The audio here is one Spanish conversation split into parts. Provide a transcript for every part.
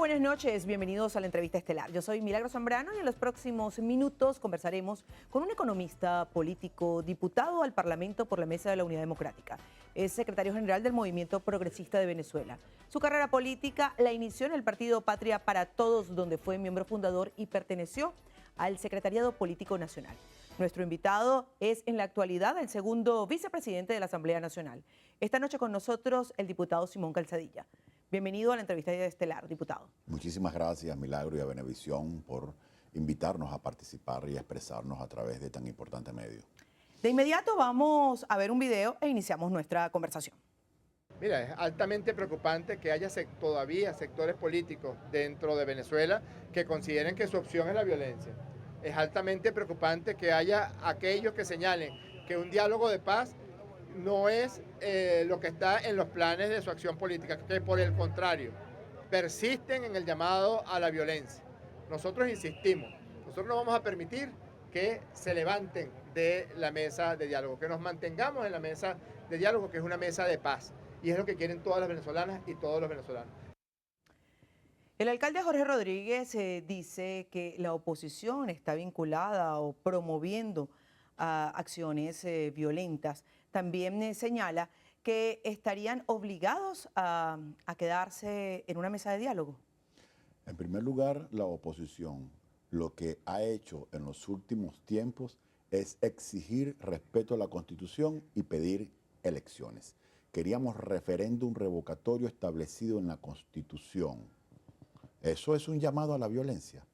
buenas noches, bienvenidos a la entrevista estelar. Yo soy Milagro Zambrano y en los próximos minutos conversaremos con un economista político, diputado al Parlamento por la Mesa de la Unidad Democrática. Es secretario general del Movimiento Progresista de Venezuela. Su carrera política la inició en el partido Patria para Todos, donde fue miembro fundador y perteneció al Secretariado Político Nacional. Nuestro invitado es en la actualidad el segundo vicepresidente de la Asamblea Nacional. Esta noche con nosotros el diputado Simón Calzadilla. Bienvenido a la entrevista estelar, diputado. Muchísimas gracias, Milagro, y a Venevisión por invitarnos a participar y a expresarnos a través de tan importante medio. De inmediato vamos a ver un video e iniciamos nuestra conversación. Mira, es altamente preocupante que haya todavía sectores políticos dentro de Venezuela que consideren que su opción es la violencia. Es altamente preocupante que haya aquellos que señalen que un diálogo de paz no es lo que está en los planes de su acción política, que por el contrario, persisten en el llamado a la violencia. Nosotros insistimos, nosotros no vamos a permitir que se levanten de la mesa de diálogo, que nos mantengamos en la mesa de diálogo, que es una mesa de paz, y es lo que quieren todas las venezolanas y todos los venezolanos. El alcalde Jorge Rodríguez dice que la oposición está vinculada o promoviendo acciones violentas. También señala que estarían obligados a quedarse en una mesa de diálogo. En primer lugar, la oposición lo que ha hecho en los últimos tiempos es exigir respeto a la Constitución y pedir elecciones. Queríamos referéndum revocatorio establecido en la Constitución. Eso es un llamado a la violencia.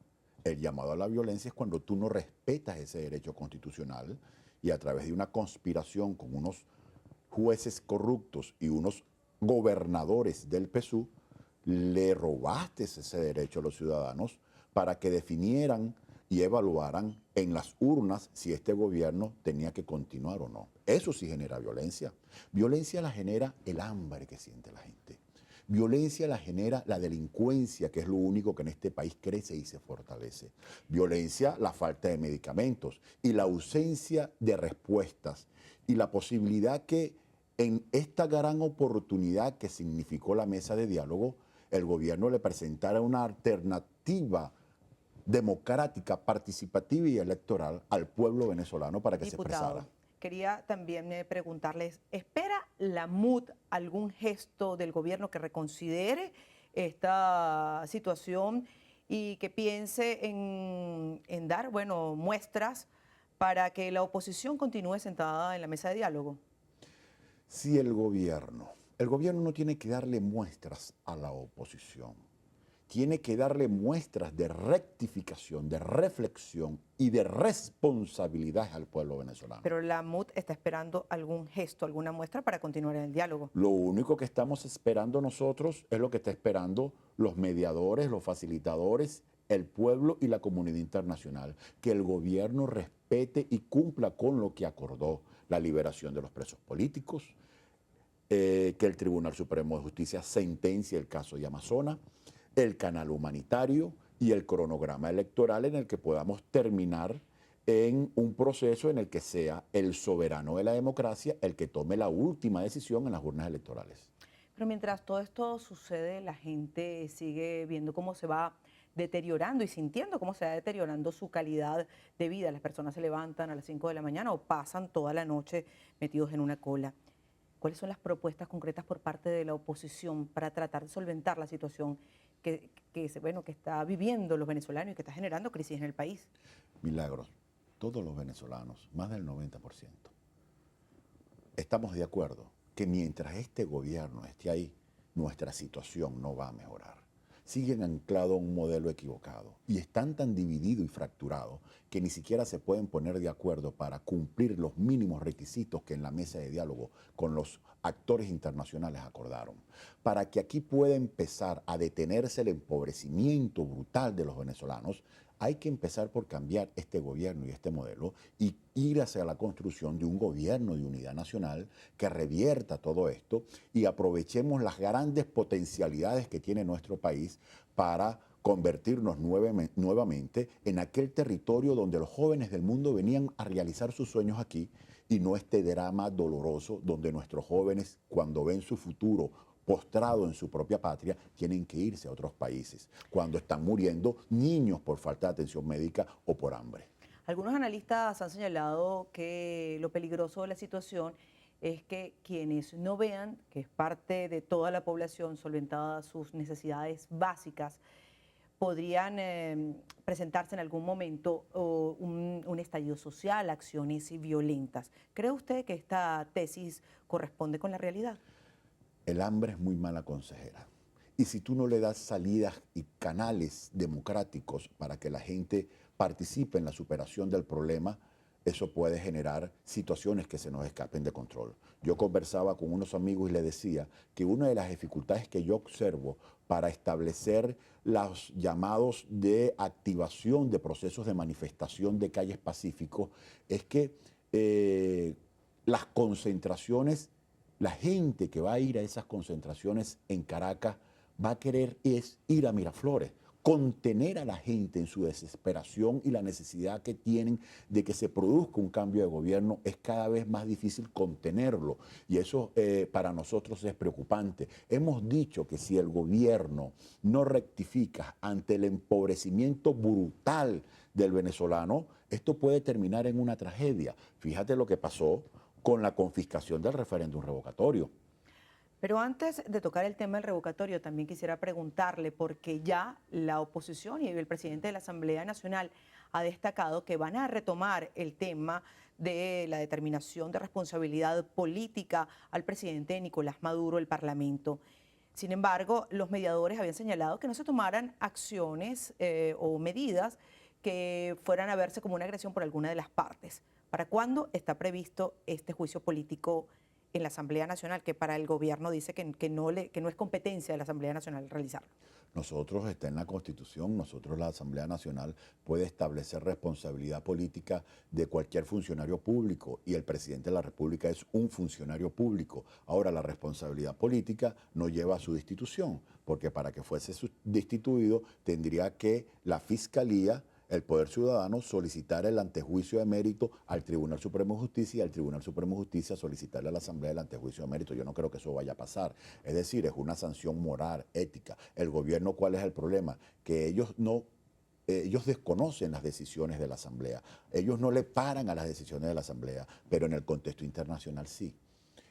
El llamado a la violencia es cuando tú no respetas ese derecho constitucional y a través de una conspiración con unos jueces corruptos y unos gobernadores del PSUV, le robaste ese derecho a los ciudadanos para que definieran y evaluaran en las urnas si este gobierno tenía que continuar o no. Eso sí genera violencia. Violencia la genera el hambre que siente la gente. Violencia la genera la delincuencia, que es lo único que en este país crece y se fortalece. Violencia, la falta de medicamentos y la ausencia de respuestas y la posibilidad que en esta gran oportunidad que significó la mesa de diálogo, el gobierno le presentara una alternativa democrática, participativa y electoral al pueblo venezolano para que se expresara. Quería también preguntarles, ¿espera la MUD algún gesto del gobierno que reconsidere esta situación y que piense en dar, muestras para que la oposición continúe sentada en la mesa de diálogo? Si el gobierno no tiene que darle muestras a la oposición, tiene que darle muestras de rectificación, de reflexión y de responsabilidad al pueblo venezolano. Pero la MUD está esperando algún gesto, alguna muestra para continuar en el diálogo. Lo único que estamos esperando nosotros es lo que está esperando los mediadores, los facilitadores, el pueblo y la comunidad internacional, que el gobierno respete y cumpla con lo que acordó, la liberación de los presos políticos, que el Tribunal Supremo de Justicia sentencie el caso de Amazonas, el canal humanitario y el cronograma electoral en el que podamos terminar en un proceso en el que sea el soberano de la democracia el que tome la última decisión en las urnas electorales. Pero mientras todo esto sucede, la gente sigue viendo cómo se va deteriorando y sintiendo cómo se va deteriorando su calidad de vida. Las personas se levantan a las 5 de la mañana o pasan toda la noche metidos en una cola. ¿Cuáles son las propuestas concretas por parte de la oposición para tratar de solventar la situación que está viviendo los venezolanos y que está generando crisis en el país? Milagros, todos los venezolanos, más del 90%, estamos de acuerdo que mientras este gobierno esté ahí, nuestra situación no va a mejorar. Siguen anclados a un modelo equivocado y están tan divididos y fracturados que ni siquiera se pueden poner de acuerdo para cumplir los mínimos requisitos que en la mesa de diálogo con los actores internacionales acordaron. Para que aquí pueda empezar a detenerse el empobrecimiento brutal de los venezolanos, hay que empezar por cambiar este gobierno y este modelo y ir hacia la construcción de un gobierno de unidad nacional que revierta todo esto y aprovechemos las grandes potencialidades que tiene nuestro país para convertirnos nuevamente en aquel territorio donde los jóvenes del mundo venían a realizar sus sueños aquí y no este drama doloroso donde nuestros jóvenes, cuando ven su futuro postrados en su propia patria, tienen que irse a otros países, cuando están muriendo niños por falta de atención médica o por hambre. Algunos analistas han señalado que lo peligroso de la situación es que quienes no vean que es parte de toda la población solventada sus necesidades básicas, podrían presentarse en algún momento un estallido social, acciones violentas. ¿Cree usted que esta tesis corresponde con la realidad? El hambre es muy mala consejera. Y si tú no le das salidas y canales democráticos para que la gente participe en la superación del problema, eso puede generar situaciones que se nos escapen de control. Yo conversaba con unos amigos y les decía que una de las dificultades que yo observo para establecer los llamados de activación de procesos de manifestación de calles pacíficos es que las concentraciones, la gente que va a ir a esas concentraciones en Caracas va a querer ir a Miraflores, contener a la gente en su desesperación y la necesidad que tienen de que se produzca un cambio de gobierno. Es cada vez más difícil contenerlo y eso para nosotros es preocupante. Hemos dicho que si el gobierno no rectifica ante el empobrecimiento brutal del venezolano, esto puede terminar en una tragedia. Fíjate lo que pasó con la confiscación del referéndum revocatorio. Pero antes de tocar el tema del revocatorio, también quisiera preguntarle, porque ya la oposición y el presidente de la Asamblea Nacional ha destacado que van a retomar el tema de la determinación de responsabilidad política al presidente Nicolás Maduro, el Parlamento. Sin embargo, los mediadores habían señalado que no se tomaran acciones o medidas que fueran a verse como una agresión por alguna de las partes. ¿Para cuándo está previsto este juicio político en la Asamblea Nacional, que para el gobierno dice que no es competencia de la Asamblea Nacional realizarlo? Nosotros, está en la Constitución, nosotros la Asamblea Nacional puede establecer responsabilidad política de cualquier funcionario público y el presidente de la República es un funcionario público. Ahora, la responsabilidad política no lleva a su destitución, porque para que fuese destituido tendría que la Fiscalía, el Poder Ciudadano, solicitar el antejuicio de mérito al Tribunal Supremo de Justicia y al Tribunal Supremo de Justicia solicitarle a la Asamblea el antejuicio de mérito. Yo no creo que eso vaya a pasar. Es decir, es una sanción moral, ética. El gobierno, ¿cuál es el problema? Que ellos desconocen las decisiones de la Asamblea. Ellos no le paran a las decisiones de la Asamblea, pero en el contexto internacional sí.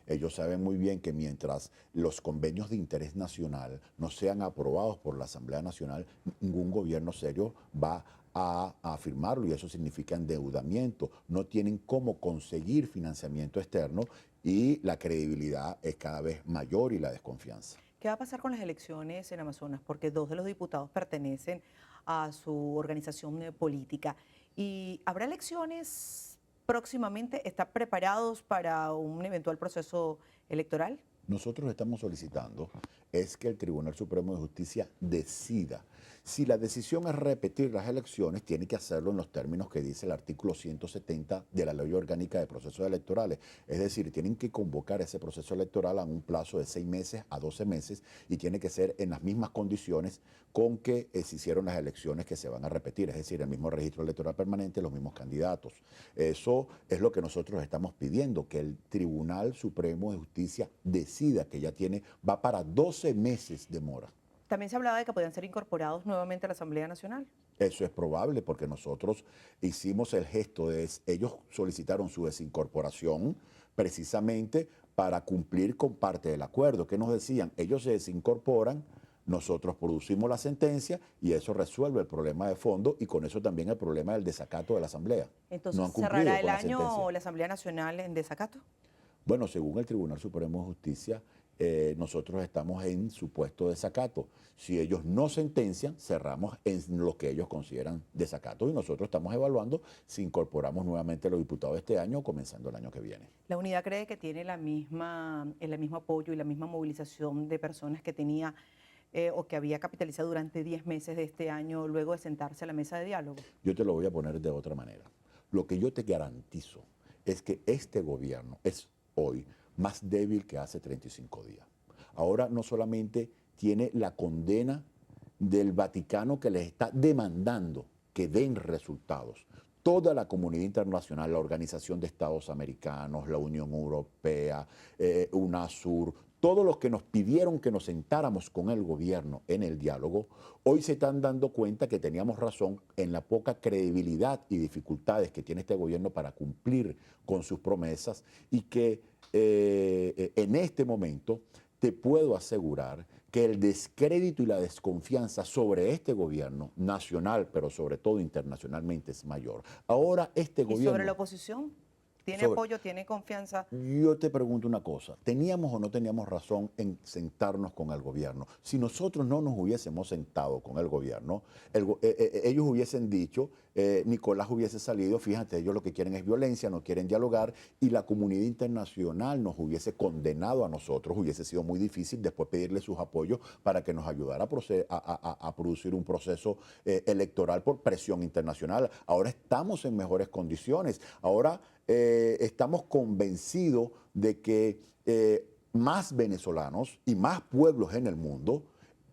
Ellos saben muy bien que mientras los convenios de interés nacional no sean aprobados por la Asamblea Nacional, ningún gobierno serio va a firmarlo y eso significa endeudamiento. No tienen cómo conseguir financiamiento externo y la credibilidad es cada vez mayor y la desconfianza. ¿Qué va a pasar con las elecciones en Amazonas? Porque 2 de los diputados pertenecen a su organización política. ¿Y habrá elecciones próximamente? ¿Están preparados para un eventual proceso electoral? Nosotros estamos solicitando es que el Tribunal Supremo de Justicia decida. Si la decisión es repetir las elecciones, tiene que hacerlo en los términos que dice el artículo 170 de la Ley Orgánica de Procesos Electorales. Es decir, tienen que convocar ese proceso electoral a un plazo de 6 meses a 12 meses y tiene que ser en las mismas condiciones con que se hicieron las elecciones que se van a repetir. Es decir, el mismo registro electoral permanente, los mismos candidatos. Eso es lo que nosotros estamos pidiendo, que el Tribunal Supremo de Justicia decida, que ya va para 12 meses de mora. También se hablaba de que podían ser incorporados nuevamente a la Asamblea Nacional. Eso es probable porque nosotros hicimos el gesto ellos solicitaron su desincorporación precisamente para cumplir con parte del acuerdo. ¿Qué nos decían? Ellos se desincorporan, nosotros producimos la sentencia y eso resuelve el problema de fondo y con eso también el problema del desacato de la Asamblea. Entonces, no han ¿cerrará el año la Asamblea Nacional en desacato? Bueno, según el Tribunal Supremo de Justicia, nosotros estamos en supuesto desacato. Si ellos no sentencian, cerramos en lo que ellos consideran desacato y nosotros estamos evaluando si incorporamos nuevamente a los diputados este año o comenzando el año que viene. ¿La unidad cree que tiene el mismo apoyo y la misma movilización de personas que tenía o que había capitalizado durante 10 meses de este año luego de sentarse a la mesa de diálogo? Yo te lo voy a poner de otra manera. Lo que yo te garantizo es que este gobierno es hoy más débil que hace 35 días. Ahora no solamente tiene la condena del Vaticano que les está demandando que den resultados. Toda la comunidad internacional, la Organización de Estados Americanos, la Unión Europea, UNASUR, todos los que nos pidieron que nos sentáramos con el gobierno en el diálogo, hoy se están dando cuenta que teníamos razón en la poca credibilidad y dificultades que tiene este gobierno para cumplir con sus promesas y que en este momento te puedo asegurar que el descrédito y la desconfianza sobre este gobierno nacional, pero sobre todo internacionalmente, es mayor. Ahora este ¿Y gobierno... sobre la oposición? ¿Tiene sobre- apoyo, tiene confianza? Yo te pregunto una cosa, ¿teníamos o no teníamos razón en sentarnos con el gobierno? Si nosotros no nos hubiésemos sentado con el gobierno, ellos hubiesen dicho, Nicolás hubiese salido, fíjate, ellos lo que quieren es violencia, no quieren dialogar, y la comunidad internacional nos hubiese condenado a nosotros, hubiese sido muy difícil después pedirle sus apoyos para que nos ayudara a producir un proceso electoral por presión internacional. Ahora estamos en mejores condiciones, ahora... estamos convencidos de que más venezolanos y más pueblos en el mundo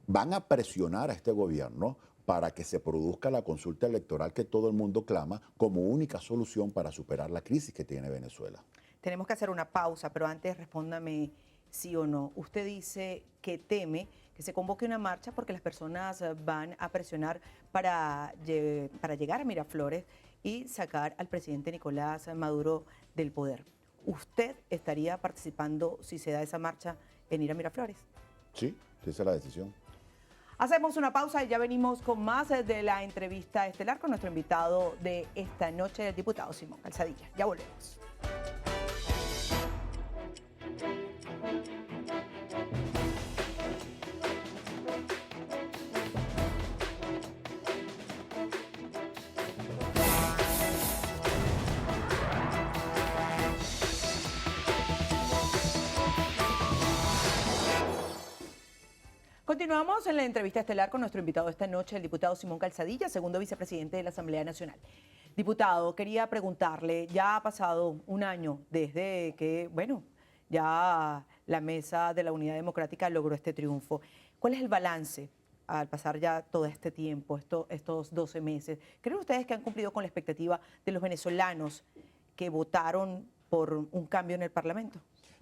van a presionar a este gobierno para que se produzca la consulta electoral que todo el mundo clama como única solución para superar la crisis que tiene Venezuela. Tenemos que hacer una pausa, pero antes respóndame sí o no. Usted dice que teme que se convoque una marcha porque las personas van a presionar para llegar a Miraflores y sacar al presidente Nicolás Maduro del poder. ¿Usted estaría participando, si se da esa marcha, en ir a Miraflores? Sí, esa es la decisión. Hacemos una pausa y ya venimos con más de la entrevista estelar con nuestro invitado de esta noche, el diputado Simón Calzadilla. Ya volvemos. Continuamos en la entrevista estelar con nuestro invitado esta noche, el diputado Simón Calzadilla, segundo vicepresidente de la Asamblea Nacional. Diputado, quería preguntarle, ya ha pasado un año desde que, bueno, ya la Mesa de la Unidad Democrática logró este triunfo. ¿Cuál es el balance al pasar ya todo este tiempo, estos 12 meses? ¿Creen ustedes que han cumplido con la expectativa de los venezolanos que votaron por un cambio en el Parlamento?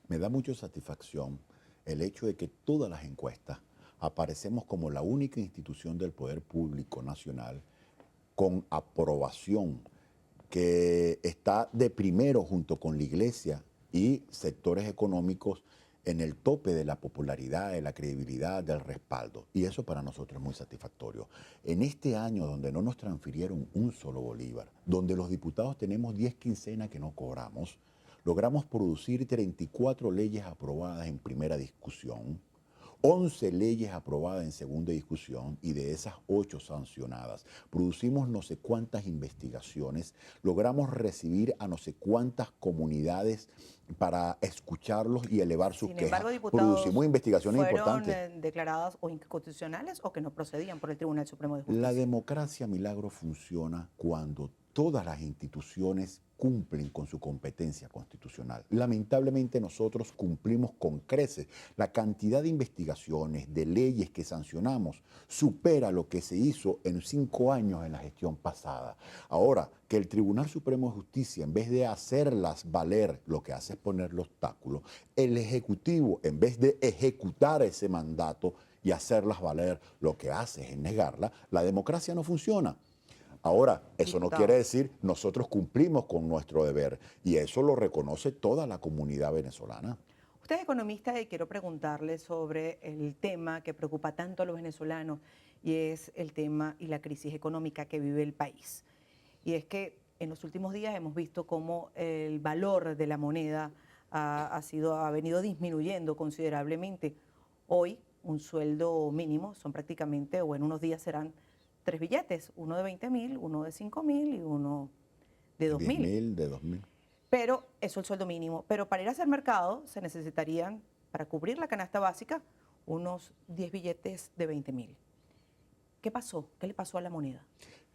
Me da mucha satisfacción el hecho de que todas las encuestas aparecemos como la única institución del poder público nacional con aprobación, que está de primero junto con la iglesia y sectores económicos en el tope de la popularidad, de la credibilidad, del respaldo. Y eso para nosotros es muy satisfactorio. En este año donde no nos transfirieron un solo bolívar, donde los diputados tenemos 10 quincenas que no cobramos, logramos producir 34 leyes aprobadas en primera discusión, 11 leyes aprobadas en segunda discusión y de esas 8 sancionadas. Producimos no sé cuántas investigaciones, logramos recibir a no sé cuántas comunidades para escucharlos y elevar sus Sin quejas. embargo, diputados, Producimos investigaciones importantes. ¿fueron declaradas o inconstitucionales o que no procedían por el Tribunal Supremo de Justicia? La democracia, Milagro, funciona cuando todas las instituciones cumplen con su competencia constitucional. Lamentablemente nosotros cumplimos con creces. La cantidad de investigaciones, de leyes que sancionamos, supera lo que se hizo en 5 años en la gestión pasada. Ahora, que el Tribunal Supremo de Justicia, en vez de hacerlas valer, lo que hace es ponerle obstáculos, el Ejecutivo, en vez de ejecutar ese mandato y hacerlas valer, lo que hace es negarla, la democracia no funciona. Ahora, eso no quiere decir nosotros cumplimos con nuestro deber y eso lo reconoce toda la comunidad venezolana. Usted es economista y quiero preguntarle sobre el tema que preocupa tanto a los venezolanos y es el tema y la crisis económica que vive el país. Y es que en los últimos días hemos visto cómo el valor de la moneda ha venido disminuyendo considerablemente. Hoy un sueldo mínimo son prácticamente, o en unos días serán 3 billetes, uno de 20.000, uno de 5.000 y uno de 2.000. 10.000, de 2.000. Pero eso es el sueldo mínimo. Pero para ir a hacer mercado se necesitarían, para cubrir la canasta básica, unos 10 billetes de 20.000. ¿Qué pasó? ¿Qué le pasó a la moneda?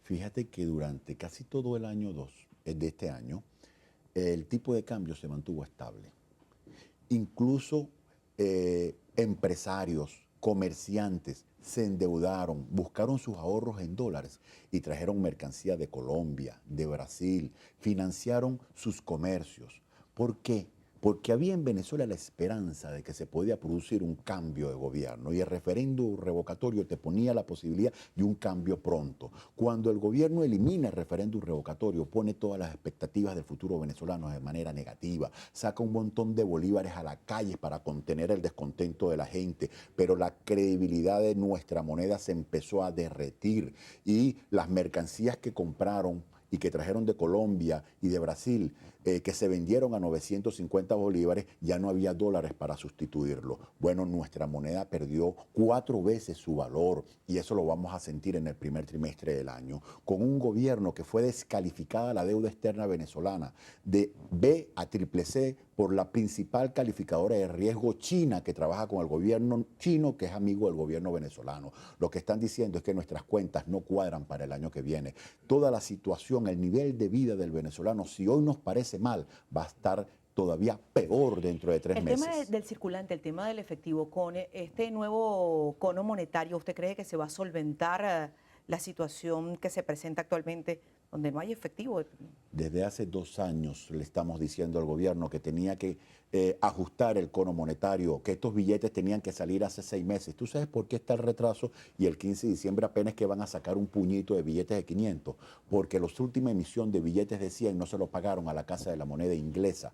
Fíjate que durante casi todo el año 2 de este año, el tipo de cambio se mantuvo estable. Incluso empresarios, comerciantes se endeudaron, buscaron sus ahorros en dólares y trajeron mercancía de Colombia, de Brasil, financiaron sus comercios. ¿Por qué? porque había en Venezuela la esperanza de que se podía producir un cambio de gobierno y el referéndum revocatorio te ponía la posibilidad de un cambio pronto. Cuando el gobierno elimina el referéndum revocatorio, pone todas las expectativas del futuro venezolano de manera negativa, saca un montón de bolívares a la calle para contener el descontento de la gente, pero la credibilidad de nuestra moneda se empezó a derretir y las mercancías que compraron y que trajeron de Colombia y de Brasil, que se vendieron a 950 bolívares, ya no había dólares para sustituirlo. Bueno, nuestra moneda perdió 4 veces su valor y eso lo vamos a sentir en el primer trimestre del año, con un gobierno que fue descalificada la deuda externa venezolana de B a triple C por la principal calificadora de riesgo China, que trabaja con el gobierno chino, que es amigo del gobierno venezolano. Lo que están diciendo es que nuestras cuentas no cuadran para el año que viene. Toda la situación, el nivel de vida del venezolano, si hoy nos parece mal, va a estar todavía peor dentro de 3 meses. El tema del circulante, el tema del efectivo, con este nuevo cono monetario, ¿usted cree que se va a solventar la situación que se presenta actualmente donde no hay efectivo? Desde hace 2 años le estamos diciendo al gobierno que tenía que ajustar el cono monetario, que estos billetes tenían que salir hace 6 meses. ¿Tú sabes por qué está el retraso? Y el 15 de diciembre apenas que van a sacar un puñito de billetes de 500, porque la última emisión de billetes de 100 no se lo pagaron a la Casa de la Moneda Inglesa,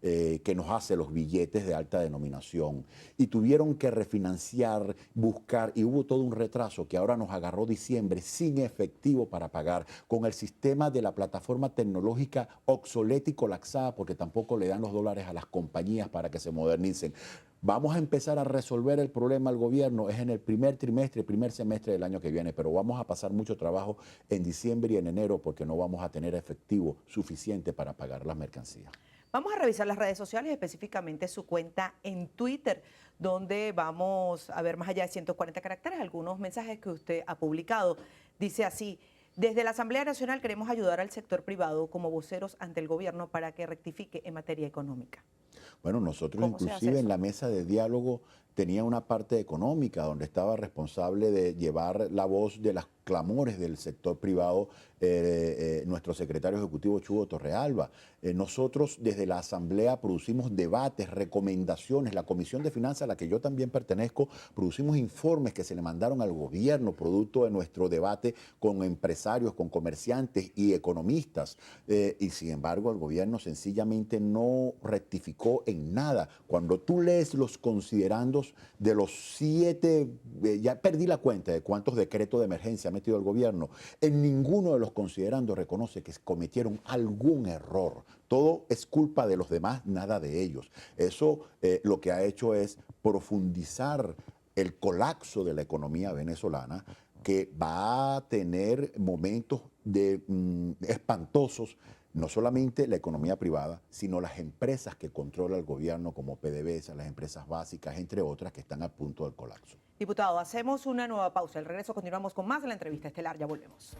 que nos hace los billetes de alta denominación, y tuvieron que refinanciar, buscar, y hubo todo un retraso que ahora nos agarró diciembre sin efectivo para pagar, con el sistema de la plataforma tecnológica obsoleta y colapsada, porque tampoco le dan los dólares a las compañías para que se modernicen. Vamos a empezar a resolver el problema al gobierno, es en el primer trimestre, primer semestre del año que viene, pero vamos a pasar mucho trabajo en diciembre y en enero porque no vamos a tener efectivo suficiente para pagar las mercancías. Vamos a revisar las redes sociales, específicamente su cuenta en Twitter, donde vamos a ver más allá de 140 caracteres, algunos mensajes que usted ha publicado. Dice así: desde la Asamblea Nacional queremos ayudar al sector privado como voceros ante el gobierno para que rectifique en materia económica. Bueno, nosotros inclusive en la mesa de diálogo tenía una parte económica donde estaba responsable de llevar la voz de las clamores del sector privado, nuestro secretario ejecutivo Chugo Torrealba. Nosotros desde la Asamblea producimos debates, recomendaciones. La Comisión de Finanzas, a la que yo también pertenezco, producimos informes que se le mandaron al gobierno, producto de nuestro debate con empresarios, con comerciantes y economistas. Y sin embargo, el gobierno sencillamente no rectificó en nada. Cuando tú lees los considerandos de los 7, ya perdí la cuenta de cuántos decretos de emergencia ha metido el gobierno, en ninguno de los considerandos reconoce que cometieron algún error. Todo es culpa de los demás, nada de ellos. Eso lo que ha hecho es profundizar el colapso de la economía venezolana, que va a tener momentos espantosos, no solamente la economía privada, sino las empresas que controla el gobierno, como PDVSA, las empresas básicas, entre otras, que están a punto del colapso. Diputado, hacemos una nueva pausa. Al regreso continuamos con más de la entrevista estelar. Ya volvemos.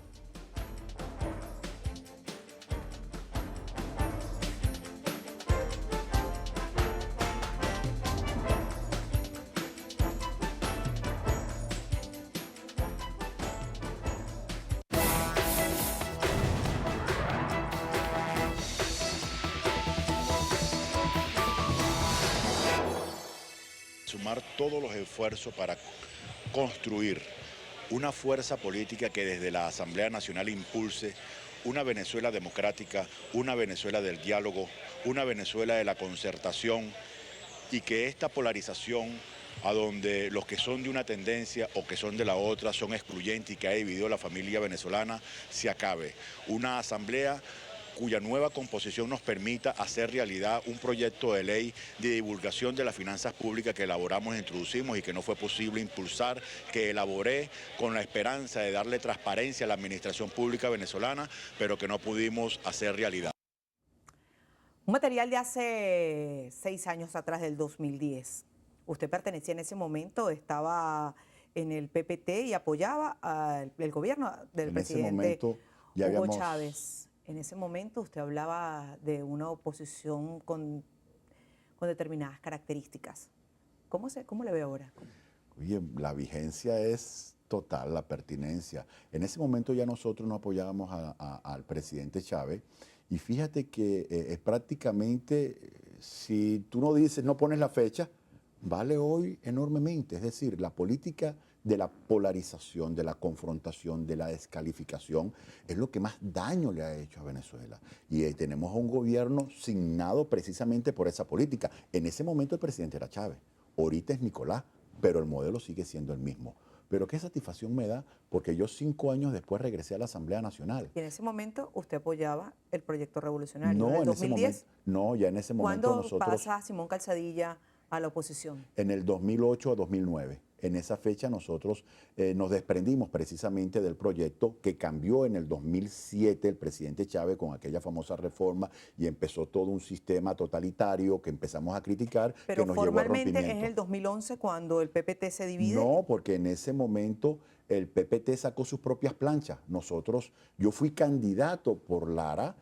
Sumar todos los esfuerzos para construir una fuerza política que desde la Asamblea Nacional impulse una Venezuela democrática, una Venezuela del diálogo, una Venezuela de la concertación, y que esta polarización, a donde los que son de una tendencia o que son de la otra son excluyentes y que ha dividido la familia venezolana, se acabe. Una asamblea cuya nueva composición nos permita hacer realidad un proyecto de ley de divulgación de las finanzas públicas que elaboramos e introducimos y que no fue posible impulsar, que elaboré con la esperanza de darle transparencia a la administración pública venezolana, pero que no pudimos hacer realidad. Un material de hace 6 años atrás, del 2010. Usted pertenecía en ese momento, estaba en el PPT y apoyaba el gobierno del presidente Hugo Chávez. En ese momento usted hablaba de una oposición con determinadas características. ¿Cómo le ve ahora? Oye, la vigencia es total, la pertinencia. En ese momento ya nosotros no apoyábamos al presidente Chávez, y fíjate que prácticamente si tú no dices, no pones la fecha, vale hoy enormemente. Es decir, la política de la polarización, de la confrontación, de la descalificación, es lo que más daño le ha hecho a Venezuela. Y tenemos a un gobierno signado precisamente por esa política. En ese momento el presidente era Chávez, ahorita es Nicolás, pero el modelo sigue siendo el mismo. Pero qué satisfacción me da, porque yo 5 años después regresé a la Asamblea Nacional. Y en ese momento usted apoyaba el proyecto revolucionario. No, ¿En el en ese 2010? momento, no, ya en ese momento ¿Cuándo nosotros... pasa Simón Calzadilla a la oposición? En el 2008 a 2009. En esa fecha nosotros nos desprendimos precisamente del proyecto que cambió en el 2007 el presidente Chávez con aquella famosa reforma y empezó todo un sistema totalitario que empezamos a criticar. Pero que nos llevó al formalmente es rompimiento. el 2011 cuando el PPT se divide. No, porque en ese momento el PPT sacó sus propias planchas. Yo fui candidato por Lara,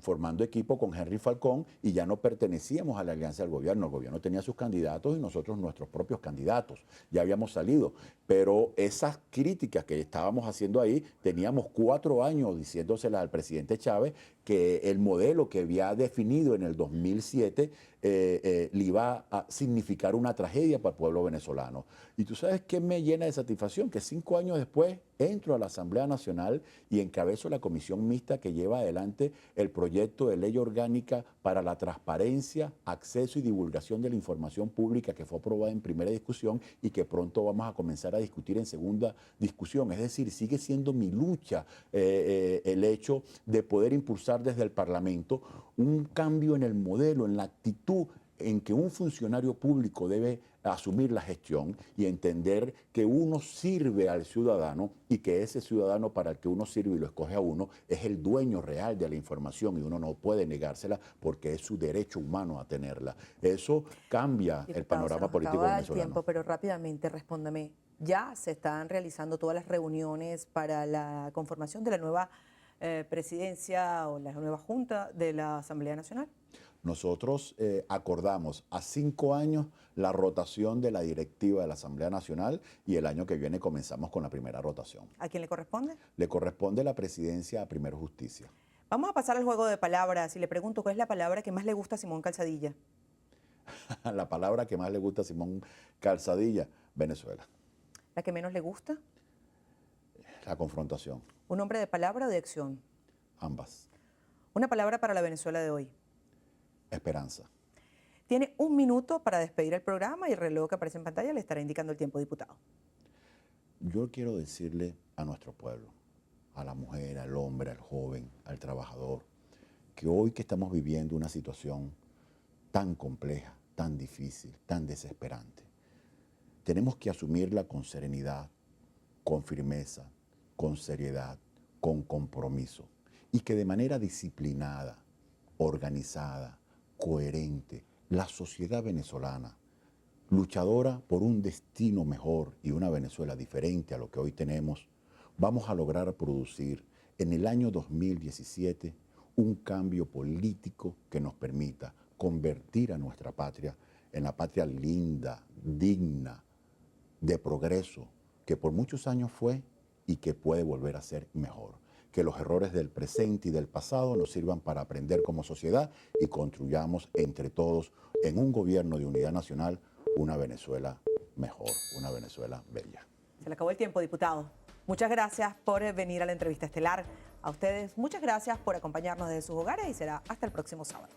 formando equipo con Henry Falcón, y ya no pertenecíamos a la alianza del gobierno. El gobierno tenía sus candidatos y nosotros nuestros propios candidatos. Ya habíamos salido. Pero esas críticas que estábamos haciendo ahí, teníamos 4 años diciéndoselas al presidente Chávez que el modelo que había definido en el 2007 le iba a significar una tragedia para el pueblo venezolano. Y tú sabes qué me llena de satisfacción, que 5 años después entro a la Asamblea Nacional y encabezo la comisión mixta que lleva adelante el proyecto de ley orgánica para la transparencia, acceso y divulgación de la información pública, que fue aprobada en primera discusión y que pronto vamos a comenzar a discutir en segunda discusión. Es decir, sigue siendo mi lucha el hecho de poder impulsar desde el Parlamento un cambio en el modelo, en la actitud en que un funcionario público debe asumir la gestión y entender que uno sirve al ciudadano y que ese ciudadano para el que uno sirve y lo escoge a uno es el dueño real de la información y uno no puede negársela porque es su derecho humano a tenerla. Eso cambia el panorama político venezolano. Tiempo, pero rápidamente respóndame. ¿Ya se están realizando todas las reuniones para la conformación de la nueva presidencia o la nueva junta de la Asamblea Nacional? Nosotros acordamos a 5 años la rotación de la directiva de la Asamblea Nacional y el año que viene comenzamos con la primera rotación. ¿A quién le corresponde? Le corresponde la presidencia a Primero Justicia. Vamos a pasar al juego de palabras y le pregunto cuál es la palabra que más le gusta a Simón Calzadilla. La palabra que más le gusta a Simón Calzadilla, Venezuela. ¿La que menos le gusta? La confrontación. ¿Un hombre de palabra o de acción? Ambas. Una palabra para la Venezuela de hoy. Esperanza. Tiene 1 minuto para despedir el programa y el reloj que aparece en pantalla le estará indicando el tiempo, diputado. Yo quiero decirle a nuestro pueblo, a la mujer, al hombre, al joven, al trabajador, que hoy que estamos viviendo una situación tan compleja, tan difícil, tan desesperante, tenemos que asumirla con serenidad, con firmeza, con seriedad, con compromiso, y que de manera disciplinada, organizada, coherente, la sociedad venezolana, luchadora por un destino mejor y una Venezuela diferente a lo que hoy tenemos, vamos a lograr producir en el año 2017 un cambio político que nos permita convertir a nuestra patria en la patria linda, digna, de progreso, que por muchos años fue y que puede volver a ser mejor. Que los errores del presente y del pasado nos sirvan para aprender como sociedad y construyamos entre todos en un gobierno de unidad nacional una Venezuela mejor, una Venezuela bella. Se le acabó el tiempo, diputado. Muchas gracias por venir a la entrevista estelar. A ustedes, muchas gracias por acompañarnos desde sus hogares y será hasta el próximo sábado.